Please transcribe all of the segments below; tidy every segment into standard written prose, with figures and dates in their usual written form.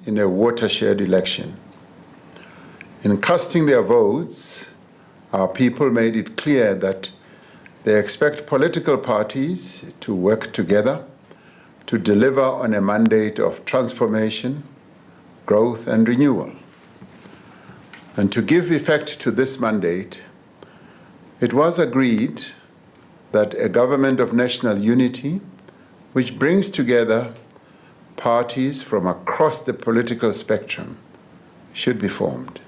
in a watershed election. In casting their votes, our people made it clear that they expect political parties to work together to deliver on a mandate of transformation, growth, and renewal. And to give effect to this mandate, it was agreed that a government of national unity, which brings together parties from across the political spectrum, should be formed.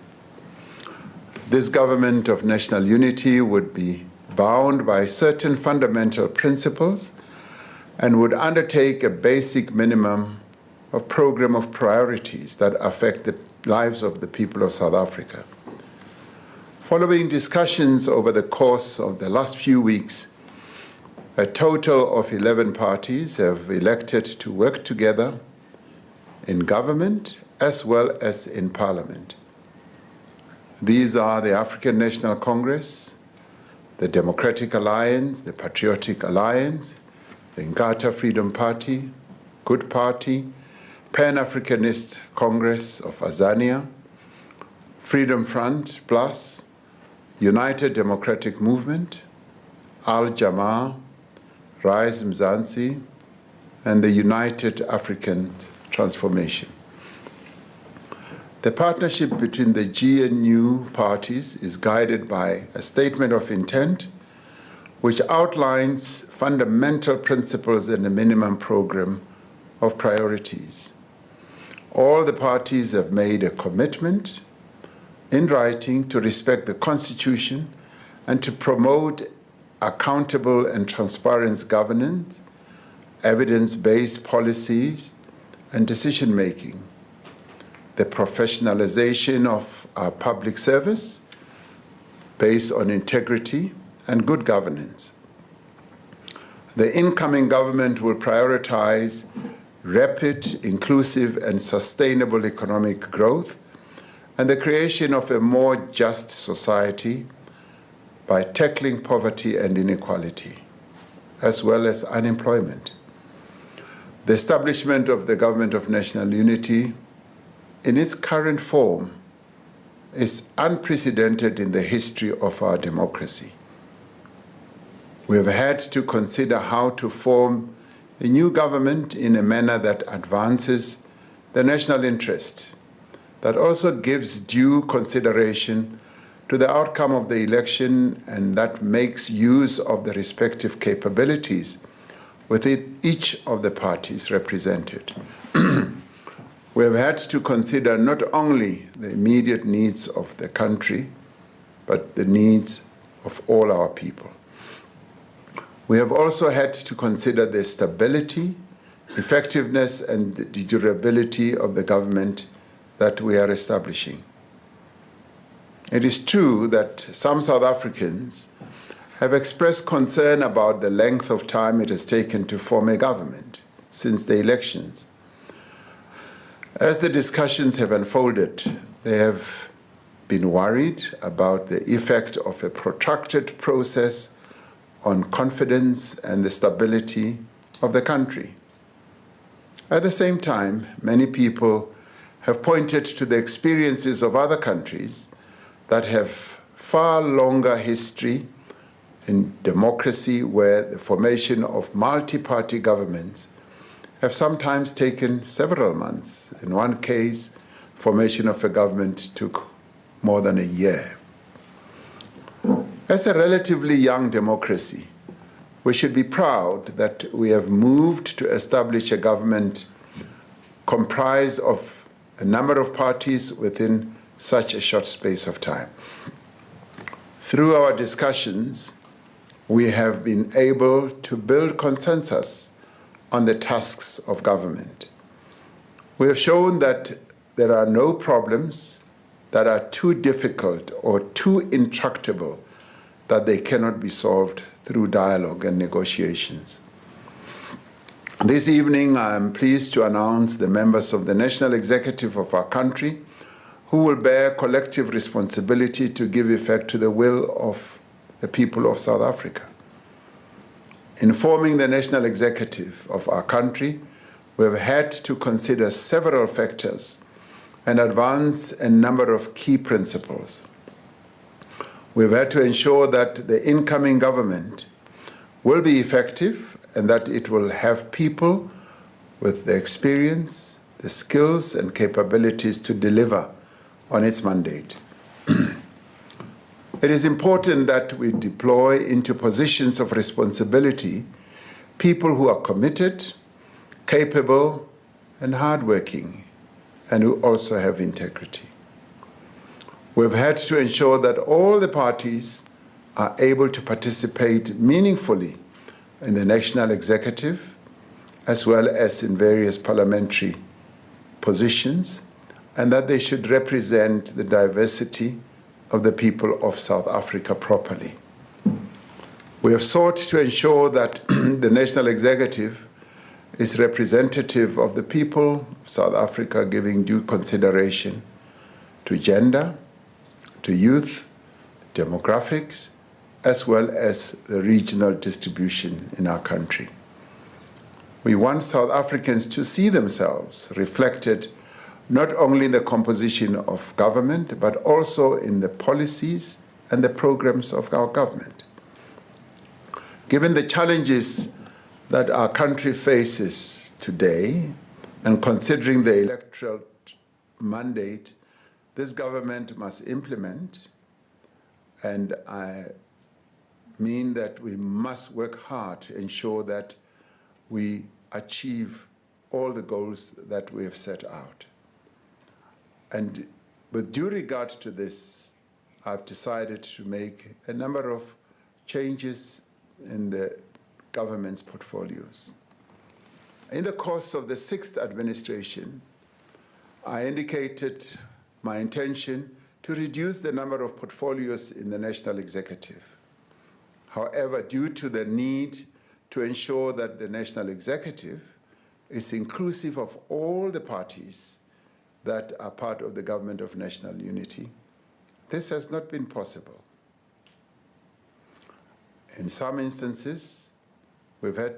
This government of national unity would be bound by certain fundamental principles and would undertake a basic minimum of program of priorities that affect the lives of the people of South Africa. Following discussions over the course of the last few weeks, a total of 11 parties have elected to work together in government as well as in parliament. These are the African National Congress, the Democratic Alliance, the Patriotic Alliance, the Inkatha Freedom Party, Good Party, Pan-Africanist Congress of Azania, Freedom Front Plus, United Democratic Movement, Al-Jamaa, Rise Mzansi, and the United African Transformation. The partnership between the GNU parties is guided by a statement of intent which outlines fundamental principles and a minimum program of priorities. All the parties have made a commitment in writing to respect the Constitution and to promote accountable and transparent governance, evidence-based policies, and decision-making, the professionalization of our public service based on integrity and good governance. The incoming government will prioritize rapid, inclusive, and sustainable economic growth and the creation of a more just society by tackling poverty and inequality, as well as unemployment. The establishment of the Government of National Unity in its current form is unprecedented in the history of our democracy. We have had to consider how to form a new government in a manner that advances the national interest, that also gives due consideration to the outcome of the election and that makes use of the respective capabilities within each of the parties represented. We have had to consider not only the immediate needs of the country, but the needs of all our people. We have also had to consider the stability, effectiveness, and the durability of the government that we are establishing. It is true that some South Africans have expressed concern about the length of time it has taken to form a government since the elections. As the discussions have unfolded, they have been worried about the effect of a protracted process on confidence and the stability of the country. At the same time, many people have pointed to the experiences of other countries that have far longer history in democracy, where the formation of multi-party governments have sometimes taken several months. In one case, formation of a government took more than a year. As a relatively young democracy, we should be proud that we have moved to establish a government comprised of a number of parties within such a short space of time. Through our discussions, we have been able to build consensus on the tasks of government. We have shown that there are no problems that are too difficult or too intractable that they cannot be solved through dialogue and negotiations. This evening, I am pleased to announce the members of the National Executive of our country who will bear collective responsibility to give effect to the will of the people of South Africa. In forming the National Executive of our country, we have had to consider several factors and advance a number of key principles. We've had to ensure that the incoming government will be effective and that it will have people with the experience, the skills and capabilities to deliver on its mandate. It is important that we deploy into positions of responsibility people who are committed, capable, and hardworking, and who also have integrity. We've had to ensure that all the parties are able to participate meaningfully in the national executive, as well as in various parliamentary positions, and that they should represent the diversity of the people of South Africa properly. We have sought to ensure that the national executive is representative of the people of South Africa, giving due consideration to gender, to youth, demographics, as well as the regional distribution in our country. We want South Africans to see themselves reflected not only in the composition of government, but also in the policies and the programs of our government. Given the challenges that our country faces today, and considering the electoral mandate this government must implement, and I mean that we must work hard to ensure that we achieve all the goals that we have set out. And with due regard to this, I've decided to make a number of changes in the government's portfolios. In the course of the 6th administration, I indicated my intention to reduce the number of portfolios in the national executive. However, due to the need to ensure that the national executive is inclusive of all the parties that are part of the government of national unity, this has not been possible. In some instances, we've had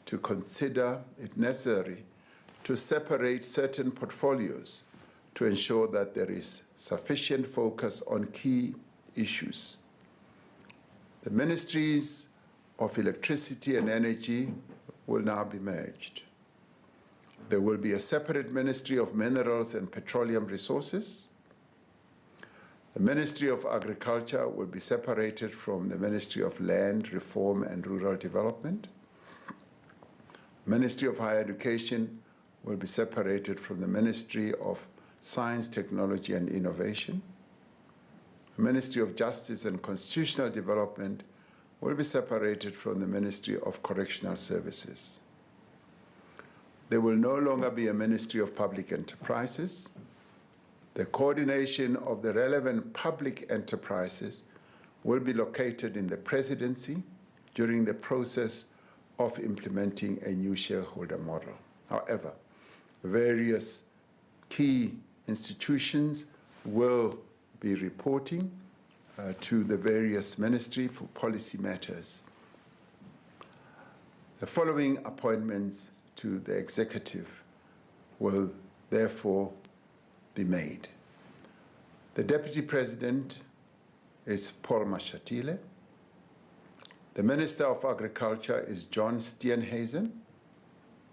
to consider it necessary to separate certain portfolios to ensure that there is sufficient focus on key issues. The ministries of electricity and energy will now be merged. There will be a separate Ministry of Minerals and Petroleum Resources. The Ministry of Agriculture will be separated from the Ministry of Land, Reform and Rural Development. The Ministry of Higher Education will be separated from the Ministry of Science, Technology and Innovation. The Ministry of Justice and Constitutional Development will be separated from the Ministry of Correctional Services. There will no longer be a Ministry of Public Enterprises. The coordination of the relevant public enterprises will be located in the presidency during the process of implementing a new shareholder model. However, various key institutions will be reporting to the various ministries for policy matters. The following appointments to the executive will therefore be made. The Deputy President is Paul Mashatile. The Minister of Agriculture is John Steenhuisen.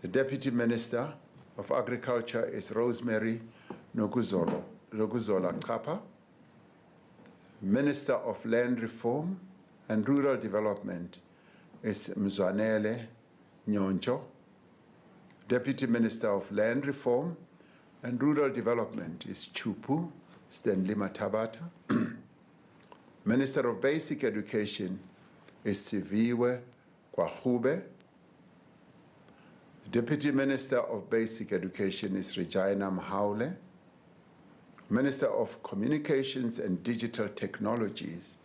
The Deputy Minister of Agriculture is Rosemary Nokuzola Kapa. Minister of Land Reform and Rural Development is Mzwanele Nyoncho. Deputy Minister of Land Reform and Rural Development is Chupu Stanley Matabata. Minister of Basic Education is Siviwe Kwahube. Deputy Minister of Basic Education is Regina Mahaule. Minister of Communications and Digital Technologies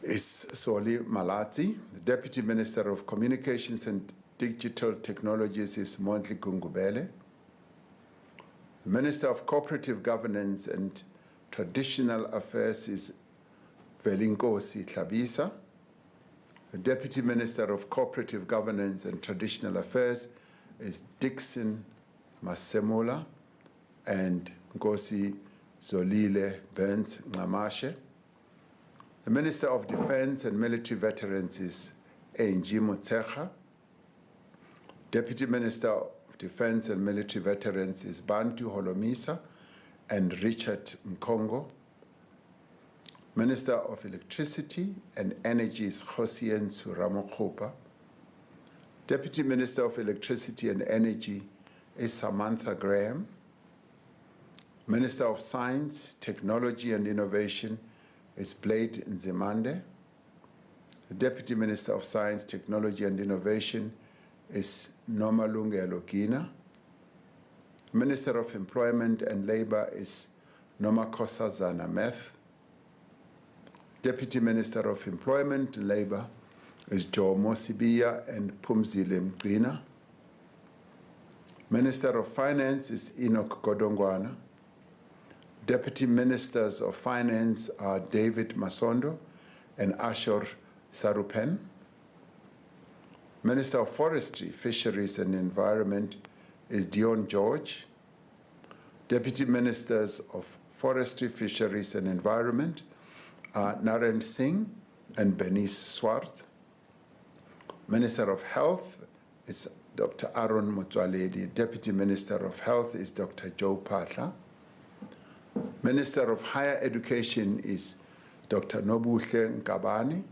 is Soli Malati. The Deputy Minister of Communications and Digital Technologies is Mondli Gungubele. The Minister of Cooperative Governance and Traditional Affairs is Velinkosi Tlabisa. The Deputy Minister of Cooperative Governance and Traditional Affairs is Dixon Masemola. and Nkosi Zolile Burns Nxamashe. The Minister of Defense and Military Veterans is Angie Motshekga. Deputy Minister of Defense and Military Veterans is Bantu Holomisa and Richard Mkongo. Minister of Electricity and Energy is Khosientsho Ramokgopa. Deputy Minister of Electricity and Energy is Samantha Graham. Minister of Science, Technology and Innovation is Blade Nzimande. The Deputy Minister of Science, Technology and Innovation is Nomalungelo Gina. Minister of Employment and Labor is Nomakosazana Meth. Deputy Minister of Employment and Labor is Joe Mosibia and Pumzile Mgcina. Minister of Finance is Enoch Godongwana. Deputy Ministers of Finance are David Masondo and Ashor Sarupen. Minister of Forestry, Fisheries and Environment is Dion George. Deputy Ministers of Forestry, Fisheries and Environment are Naren Singh and Bernice Swart. Minister of Health is Dr. Aaron Motsoaledi. Deputy Minister of Health is Dr. Joe Patla. Minister of Higher Education is Dr. Nobuhle Nkabani.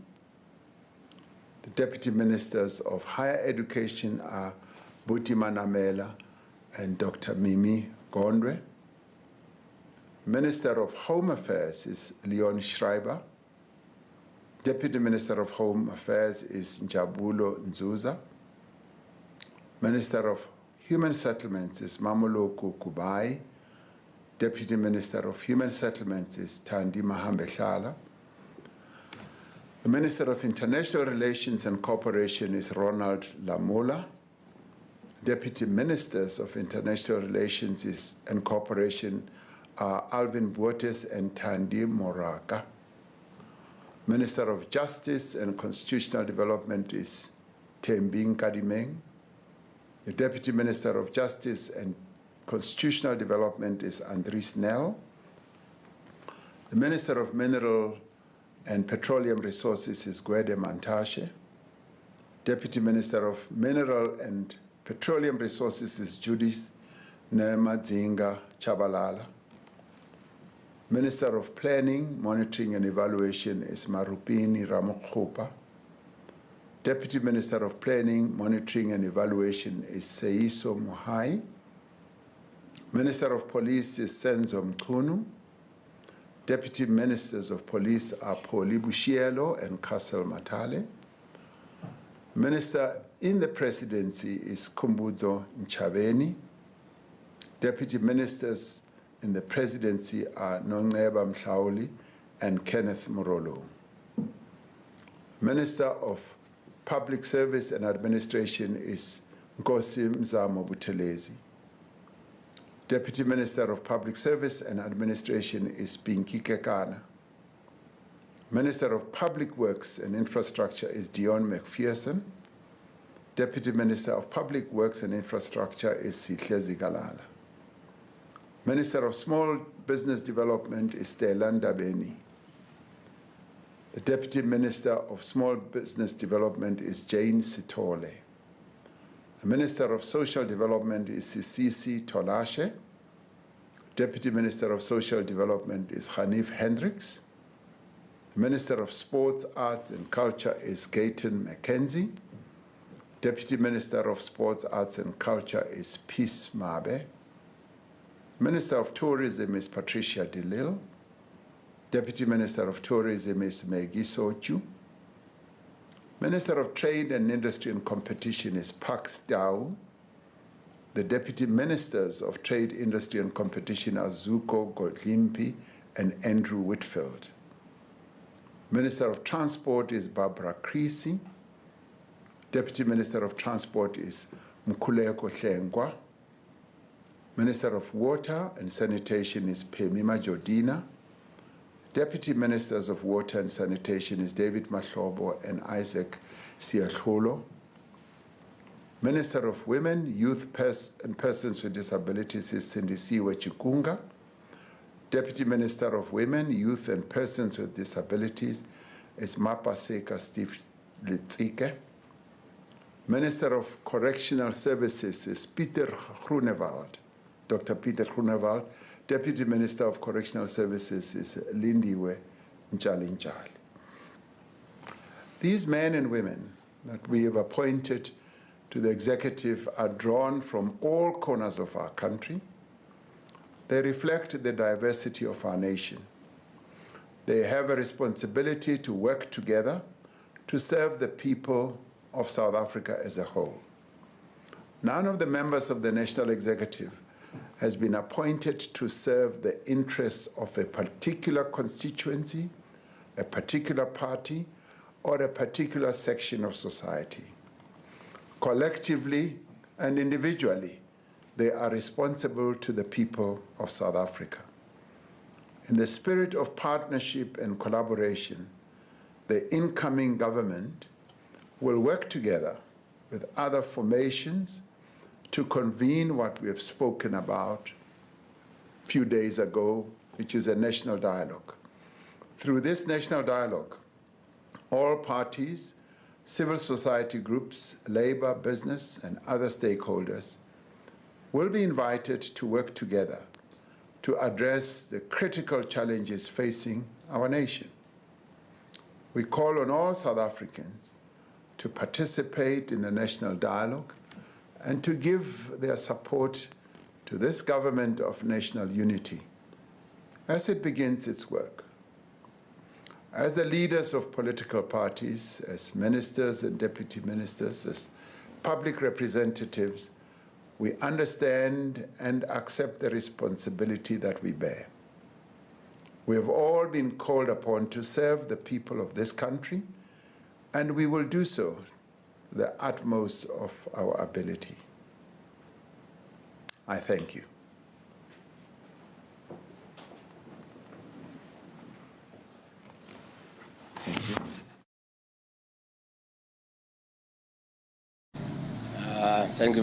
The Deputy Ministers of Higher Education are Buti Manamela and Dr. Mimi Gondwe. Minister of Home Affairs is Leon Schreiber. Deputy Minister of Home Affairs is Njabulo Nzuza. Minister of Human Settlements is Mamoloko Kubai. Deputy Minister of Human Settlements is Thandi Mahambehlala. The Minister of International Relations and Cooperation is Ronald Lamola. Deputy Ministers of International Relations and Cooperation are Alvin Buotes and Thandi Moraka. Minister of Justice and Constitutional Development is Thembi Nkadimeng. The Deputy Minister of Justice and Constitutional Development is Andries Nel. The Minister of Mineral and Petroleum Resources is Gwede Mantashe. Deputy Minister of Mineral and Petroleum Resources is Judith Nemadzinga Chabalala. Minister of Planning, Monitoring and Evaluation is Marupini Ramokgopa. Deputy Minister of Planning, Monitoring and Evaluation is Seiso Muhai. Minister of Police is Senzo Mkhunu. Deputy Ministers of Police are Poli Bushielo and Castle Matale. Minister in the Presidency is Kumbuzo Nchabeni. Deputy Ministers in the Presidency are Nongeba Mhlauli and Kenneth Morolo. Minister of Public Service and Administration is Nkosi Mzamo Buthelezi. Deputy Minister of Public Service and Administration is Pinky Kekana. Minister of Public Works and Infrastructure is Dion McPherson. Deputy Minister of Public Works and Infrastructure is Sihle Zigalala. Minister of Small Business Development is Delanda Beni. The Deputy Minister of Small Business Development is Jane Sitole. The Minister of Social Development is Sisisi Tolashe. Deputy Minister of Social Development is Hanif Hendricks. The Minister of Sports, Arts and Culture is Gayton McKenzie. Deputy Minister of Sports, Arts and Culture is Peace Mabe. Minister of Tourism is Patricia DeLille. Deputy Minister of Tourism is Maggie Sochu. Minister of Trade and Industry and Competition is Pax Dao. The Deputy Ministers of Trade, Industry and Competition are Zuko Godlimpi and Andrew Whitfield. Minister of Transport is Barbara Creasy. Deputy Minister of Transport is Mkhuleko Hlengwa. Minister of Water and Sanitation is Phemima Jodina. Deputy Ministers of Water and Sanitation is David Mahlobo and Isaac Siakholo. Minister of Women, Youth and Persons with Disabilities is Sindisiwe Chikunga. Deputy Minister of Women, Youth and Persons with Disabilities is Mapaseka Steve Litsike. Minister of Correctional Services is Peter Groenewald. Dr. Peter Groenewald. Deputy Minister of Correctional Services is Lindiwe Nchalinchali. These men and women that we have appointed to the executive are drawn from all corners of our country. They reflect the diversity of our nation. They have a responsibility to work together to serve the people of South Africa as a whole. None of the members of the National Executive has been appointed to serve the interests of a particular constituency, a particular party, or a particular section of society. Collectively and individually, they are responsible to the people of South Africa. In the spirit of partnership and collaboration, the incoming government will work together with other formations to convene what we have spoken about a few days ago, which is a national dialogue. Through this national dialogue, all parties, civil society groups, labor, business, and other stakeholders will be invited to work together to address the critical challenges facing our nation. We call on all South Africans to participate in the national dialogue and to give their support to this government of national unity as it begins its work. As the leaders of political parties, as ministers and deputy ministers, as public representatives, we understand and accept the responsibility that we bear. We have all been called upon to serve the people of this country, and we will do so to the utmost of our ability. I thank you. Thank you.